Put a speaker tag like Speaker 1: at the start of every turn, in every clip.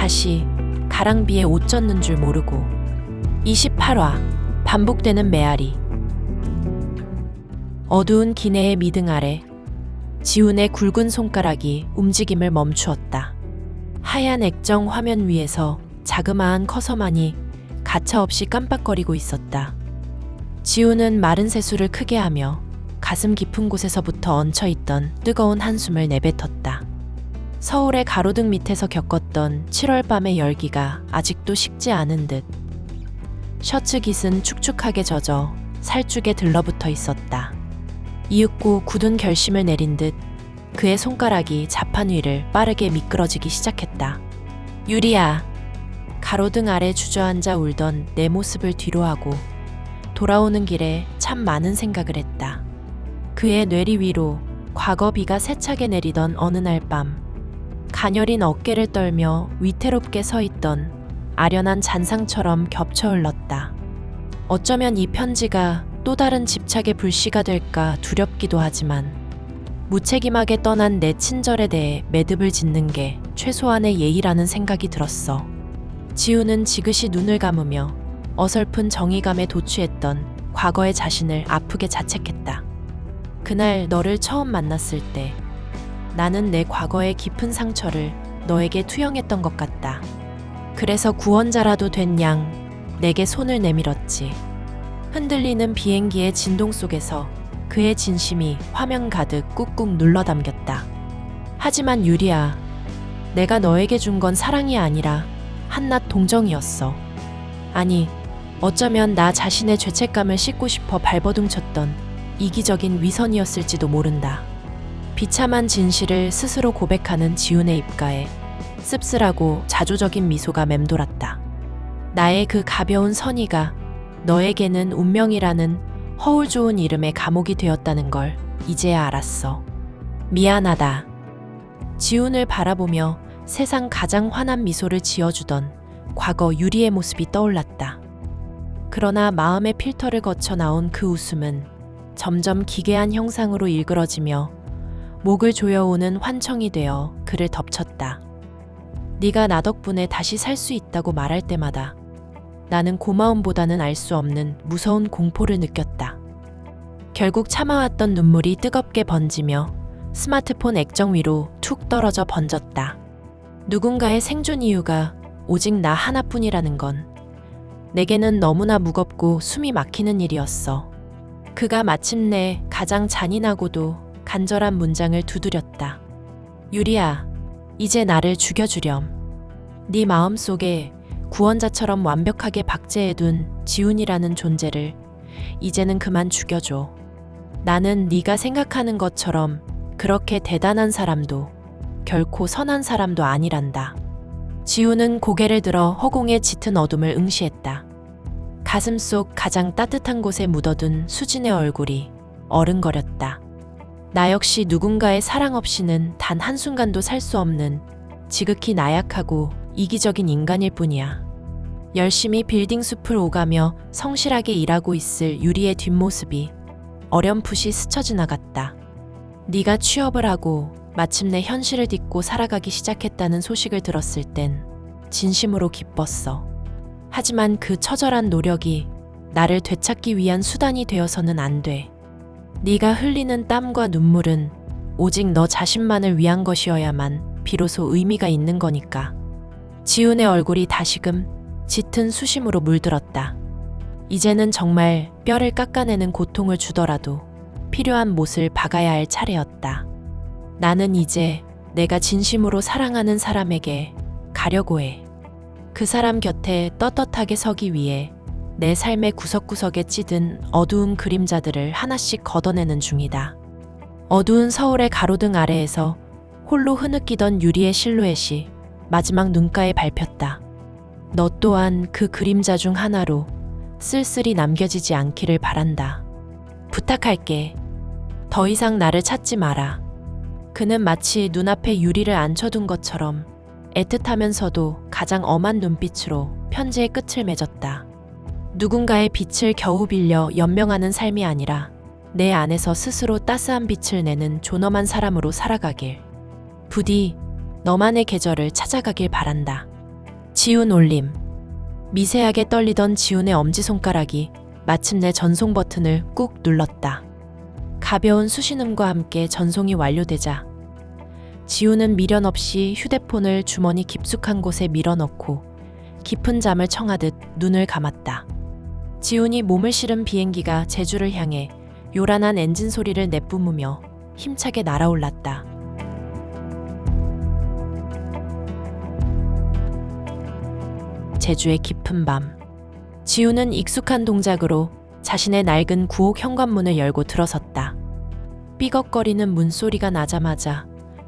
Speaker 1: 다시 가랑비에 옷 젖는 줄 모르고. 28화 반복되는 메아리. 어두운 기내의 미등 아래 지훈의 굵은 손가락이 움직임을 멈추었다. 하얀 액정 화면 위에서 자그마한 커서만이 가차없이 깜빡거리고 있었다. 지훈은 마른 세수를 크게 하며 가슴 깊은 곳에서부터 얹혀있던 뜨거운 한숨을 내뱉었다. 서울의 가로등 밑에서 겪었던 7월 밤의 열기가 아직도 식지 않은 듯 셔츠 깃은 축축하게 젖어 살쭉에 들러붙어 있었다. 이윽고 굳은 결심을 내린 듯 그의 손가락이 자판 위를 빠르게 미끄러지기 시작했다. 유리야. 가로등 아래 주저앉아 울던 내 모습을 뒤로하고 돌아오는 길에 참 많은 생각을 했다. 그의 뇌리 위로 과거 비가 세차게 내리던 어느 날 밤 가녀린 어깨를 떨며 위태롭게 서 있던 아련한 잔상처럼 겹쳐 흘렀다. 어쩌면 이 편지가 또 다른 집착의 불씨가 될까 두렵기도 하지만 무책임하게 떠난 내 친절에 대해 매듭을 짓는 게 최소한의 예의라는 생각이 들었어. 지훈은 지그시 눈을 감으며 어설픈 정의감에 도취했던 과거의 자신을 아프게 자책했다. 그날 너를 처음 만났을 때 나는 내 과거의 깊은 상처를 너에게 투영했던 것 같다. 그래서 구원자라도 된 양 내게 손을 내밀었지. 흔들리는 비행기의 진동 속에서 그의 진심이 화면 가득 꾹꾹 눌러 담겼다. 하지만 유리야, 내가 너에게 준 건 사랑이 아니라 한낱 동정이었어. 아니, 어쩌면 나 자신의 죄책감을 씻고 싶어 발버둥쳤던 이기적인 위선이었을지도 모른다. 비참한 진실을 스스로 고백하는 지훈의 입가에 씁쓸하고 자조적인 미소가 맴돌았다. 나의 그 가벼운 선의가 너에게는 운명이라는 허울 좋은 이름의 감옥이 되었다는 걸 이제야 알았어. 미안하다. 지훈을 바라보며 세상 가장 환한 미소를 지어주던 과거 유리의 모습이 떠올랐다. 그러나 마음의 필터를 거쳐 나온 그 웃음은 점점 기괴한 형상으로 일그러지며 목을 조여오는 환청이 되어 그를 덮쳤다. 네가 나 덕분에 다시 살 수 있다고 말할 때마다 나는 고마움보다는 알 수 없는 무서운 공포를 느꼈다. 결국 참아왔던 눈물이 뜨겁게 번지며 스마트폰 액정 위로 툭 떨어져 번졌다. 누군가의 생존 이유가 오직 나 하나뿐이라는 건 내게는 너무나 무겁고 숨이 막히는 일이었어. 그가 마침내 가장 잔인하고도 간절한 문장을 두드렸다. 유리야, 이제 나를 죽여주렴. 네 마음속에 구원자처럼 완벽하게 박제해둔 지훈이라는 존재를 이제는 그만 죽여줘. 나는 네가 생각하는 것처럼 그렇게 대단한 사람도 결코 선한 사람도 아니란다. 지훈은 고개를 들어 허공에 짙은 어둠을 응시했다. 가슴속 가장 따뜻한 곳에 묻어둔 수진의 얼굴이 어른거렸다. 나 역시 누군가의 사랑 없이는 단 한순간도 살 수 없는 지극히 나약하고 이기적인 인간일 뿐이야. 열심히 빌딩 숲을 오가며 성실하게 일하고 있을 유리의 뒷모습이 어렴풋이 스쳐 지나갔다. 네가 취업을 하고 마침내 현실을 딛고 살아가기 시작했다는 소식을 들었을 땐 진심으로 기뻤어. 하지만 그 처절한 노력이 나를 되찾기 위한 수단이 되어서는 안 돼. 네가 흘리는 땀과 눈물은 오직 너 자신만을 위한 것이어야만 비로소 의미가 있는 거니까. 지훈의 얼굴이 다시금 짙은 수심으로 물들었다. 이제는 정말 뼈를 깎아내는 고통을 주더라도 필요한 못을 박아야 할 차례였다. 나는 이제 내가 진심으로 사랑하는 사람에게 가려고 해. 그 사람 곁에 떳떳하게 서기 위해 내 삶의 구석구석에 찌든 어두운 그림자들을 하나씩 걷어내는 중이다. 어두운 서울의 가로등 아래에서 홀로 흐느끼던 유리의 실루엣이 마지막 눈가에 밟혔다. 너 또한 그 그림자 중 하나로 쓸쓸히 남겨지지 않기를 바란다. 부탁할게. 더 이상 나를 찾지 마라. 그는 마치 눈앞에 유리를 앉혀둔 것처럼 애틋하면서도 가장 엄한 눈빛으로 편지의 끝을 맺었다. 누군가의 빛을 겨우 빌려 연명하는 삶이 아니라 내 안에서 스스로 따스한 빛을 내는 존엄한 사람으로 살아가길. 부디 너만의 계절을 찾아가길 바란다. 지운 올림. 미세하게 떨리던 지훈의 엄지손가락이 마침내 전송 버튼을 꾹 눌렀다. 가벼운 수신음과 함께 전송이 완료되자 지훈은 미련 없이 휴대폰을 주머니 깊숙한 곳에 밀어넣고 깊은 잠을 청하듯 눈을 감았다. 지훈이 몸을 실은 비행기가 제주를 향해 요란한 엔진 소리를 내뿜으며 힘차게 날아올랐다. 제주의 깊은 밤. 지훈은 익숙한 동작으로 자신의 낡은 구옥 현관문을 열고 들어섰다. 삐걱거리는 문소리가 나자마자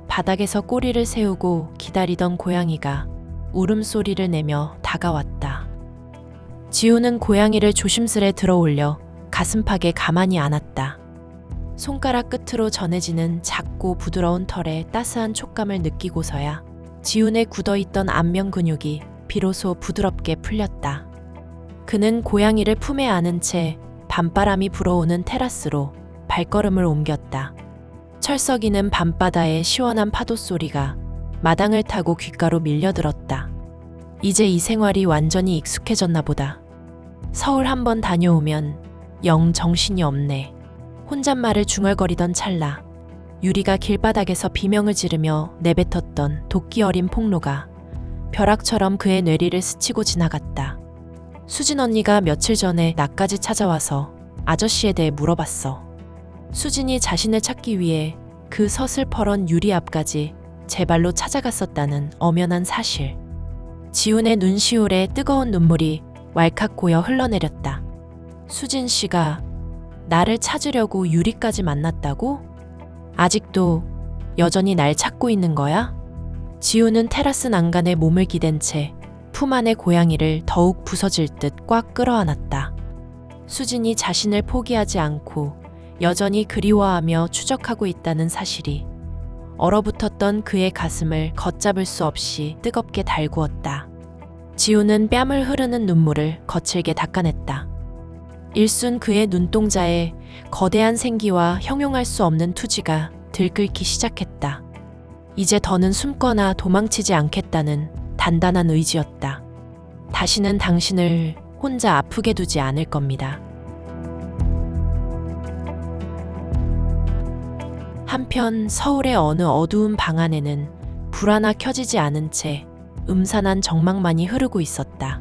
Speaker 1: 바닥에서 꼬리를 세우고 기다리던 고양이가 울음소리를 내며 다가왔다. 지훈은 고양이를 조심스레 들어올려 가슴팍에 가만히 안았다. 손가락 끝으로 전해지는 작고 부드러운 털의 따스한 촉감을 느끼고서야 지훈의 굳어있던 안면 근육이 비로소 부드럽게 풀렸다. 그는 고양이를 품에 안은 채 밤바람이 불어오는 테라스로 발걸음을 옮겼다. 철썩이는 밤바다의 시원한 파도 소리가 마당을 타고 귓가로 밀려들었다. 이제 이 생활이 완전히 익숙해졌나 보다. 서울 한번 다녀오면 영 정신이 없네. 혼잣말을 중얼거리던 찰나 유리가 길바닥에서 비명을 지르며 내뱉었던 도끼 어린 폭로가 벼락처럼 그의 뇌리를 스치고 지나갔다. 수진 언니가 며칠 전에 나까지 찾아와서 아저씨에 대해 물어봤어. 수진이 자신을 찾기 위해 그 서슬퍼런 유리 앞까지 제 발로 찾아갔었다는 엄연한 사실. 지훈의 눈시울에 뜨거운 눈물이 왈칵 고여 흘러내렸다. 수진 씨가 나를 찾으려고 유리까지 만났다고? 아직도 여전히 날 찾고 있는 거야? 지훈은 테라스 난간에 몸을 기댄 채 품 안의 고양이를 더욱 부서질 듯 꽉 끌어안았다. 수진이 자신을 포기하지 않고 여전히 그리워하며 추적하고 있다는 사실이 얼어붙었던 그의 가슴을 걷잡을 수 없이 뜨겁게 달구었다. 지훈은 뺨을 흐르는 눈물을 거칠게 닦아냈다. 일순 그의 눈동자에 거대한 생기와 형용할 수 없는 투지가 들끓기 시작했다. 이제 더는 숨거나 도망치지 않겠다는 단단한 의지였다. 다시는 당신을 혼자 아프게 두지 않을 겁니다. 한편 서울의 어느 어두운 방 안에는 불 하나 켜지지 않은 채 음산한 정막만이 흐르고 있었다.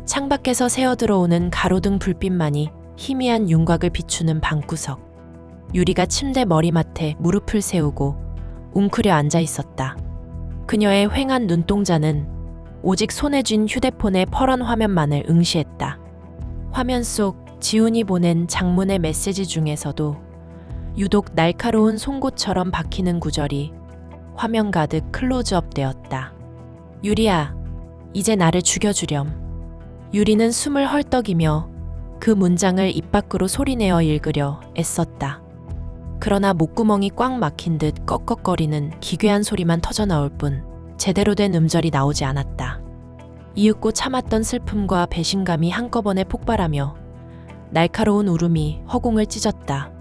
Speaker 1: 창밖에서 새어들어오는 가로등 불빛만이 희미한 윤곽을 비추는 방구석. 유리가 침대 머리맡에 무릎을 세우고 웅크려 앉아 있었다. 그녀의 휑한 눈동자는 오직 손에 쥔 휴대폰의 퍼런 화면만을 응시했다. 화면 속 지훈이 보낸 장문의 메시지 중에서도 유독 날카로운 송곳처럼 박히는 구절이 화면 가득 클로즈업 되었다. 유리야, 이제 나를 죽여주렴. 유리는 숨을 헐떡이며 그 문장을 입 밖으로 소리내어 읽으려 애썼다. 그러나 목구멍이 꽉 막힌 듯 꺽꺽거리는 기괴한 소리만 터져나올 뿐 제대로 된 음절이 나오지 않았다. 이윽고 참았던 슬픔과 배신감이 한꺼번에 폭발하며 날카로운 울음이 허공을 찢었다.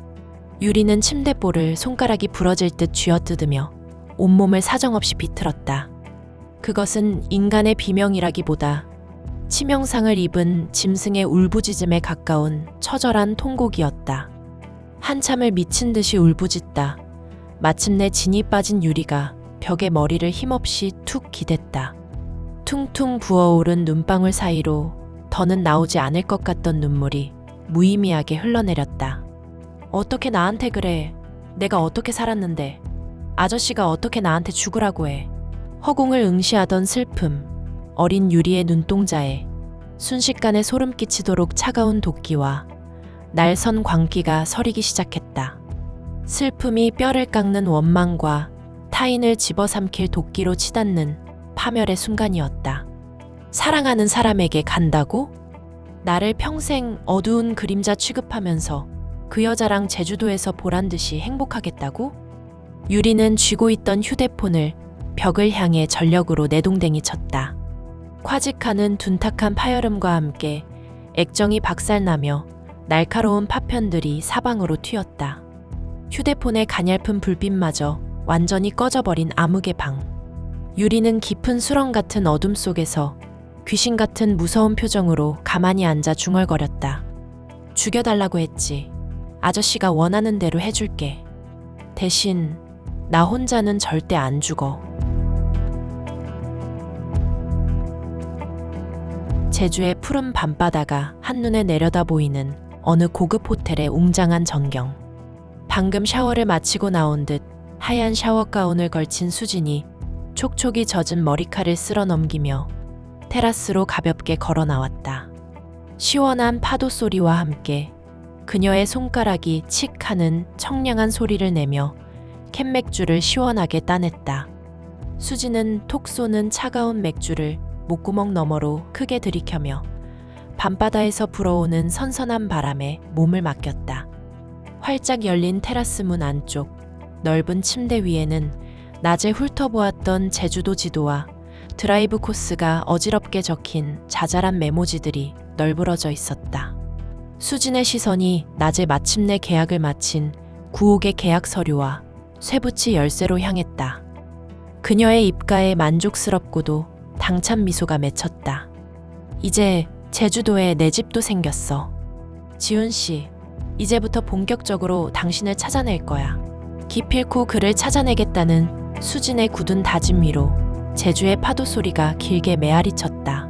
Speaker 1: 유리는 침대볼을 손가락이 부러질 듯 쥐어뜯으며 온몸을 사정없이 비틀었다. 그것은 인간의 비명이라기보다 치명상을 입은 짐승의 울부짖음에 가까운 처절한 통곡이었다. 한참을 미친 듯이 울부짖다 마침내 진이 빠진 유리가 벽에 머리를 힘없이 툭 기댔다. 퉁퉁 부어오른 눈방울 사이로 더는 나오지 않을 것 같던 눈물이 무의미하게 흘러내렸다. 어떻게 나한테 그래? 내가 어떻게 살았는데? 아저씨가 어떻게 나한테 죽으라고 해? 허공을 응시하던 슬픔, 어린 유리의 눈동자에 순식간에 소름 끼치도록 차가운 도끼와 날선 광기가 서리기 시작했다. 슬픔이 뼈를 깎는 원망과 타인을 집어삼킬 도끼로 치닫는 파멸의 순간이었다. 사랑하는 사람에게 간다고? 나를 평생 어두운 그림자 취급하면서 그 여자랑 제주도에서 보란듯이 행복하겠다고? 유리는 쥐고 있던 휴대폰을 벽을 향해 전력으로 내동댕이 쳤다. 콰직하는 둔탁한 파열음과 함께 액정이 박살나며 날카로운 파편들이 사방으로 튀었다. 휴대폰의 가냘픈 불빛마저 완전히 꺼져버린 암흑의 방. 유리는 깊은 수렁 같은 어둠 속에서 귀신 같은 무서운 표정으로 가만히 앉아 중얼거렸다. 죽여달라고 했지. 아저씨가 원하는 대로 해줄게. 대신 나 혼자는 절대 안 죽어. 제주의 푸른 밤바다가 한눈에 내려다 보이는 어느 고급 호텔의 웅장한 전경. 방금 샤워를 마치고 나온 듯 하얀 샤워 가운을 걸친 수진이 촉촉이 젖은 머리칼을 쓸어 넘기며 테라스로 가볍게 걸어 나왔다. 시원한 파도 소리와 함께 그녀의 손가락이 칙 하는 청량한 소리를 내며 캔맥주를 시원하게 따냈다. 수진은 톡 쏘는 차가운 맥주를 목구멍 너머로 크게 들이켜며 밤바다에서 불어오는 선선한 바람에 몸을 맡겼다. 활짝 열린 테라스 문 안쪽 넓은 침대 위에는 낮에 훑어보았던 제주도 지도와 드라이브 코스가 어지럽게 적힌 자잘한 메모지들이 널브러져 있었다. 수진의 시선이 낮에 마침내 계약을 마친 구옥의 계약 서류와 쇠붙이 열쇠로 향했다. 그녀의 입가에 만족스럽고도 당찬 미소가 맺혔다. 이제 제주도에 내 집도 생겼어. 지훈 씨, 이제부터 본격적으로 당신을 찾아낼 거야. 기필코 그를 찾아내겠다는 수진의 굳은 다짐 위로 제주의 파도 소리가 길게 메아리 쳤다.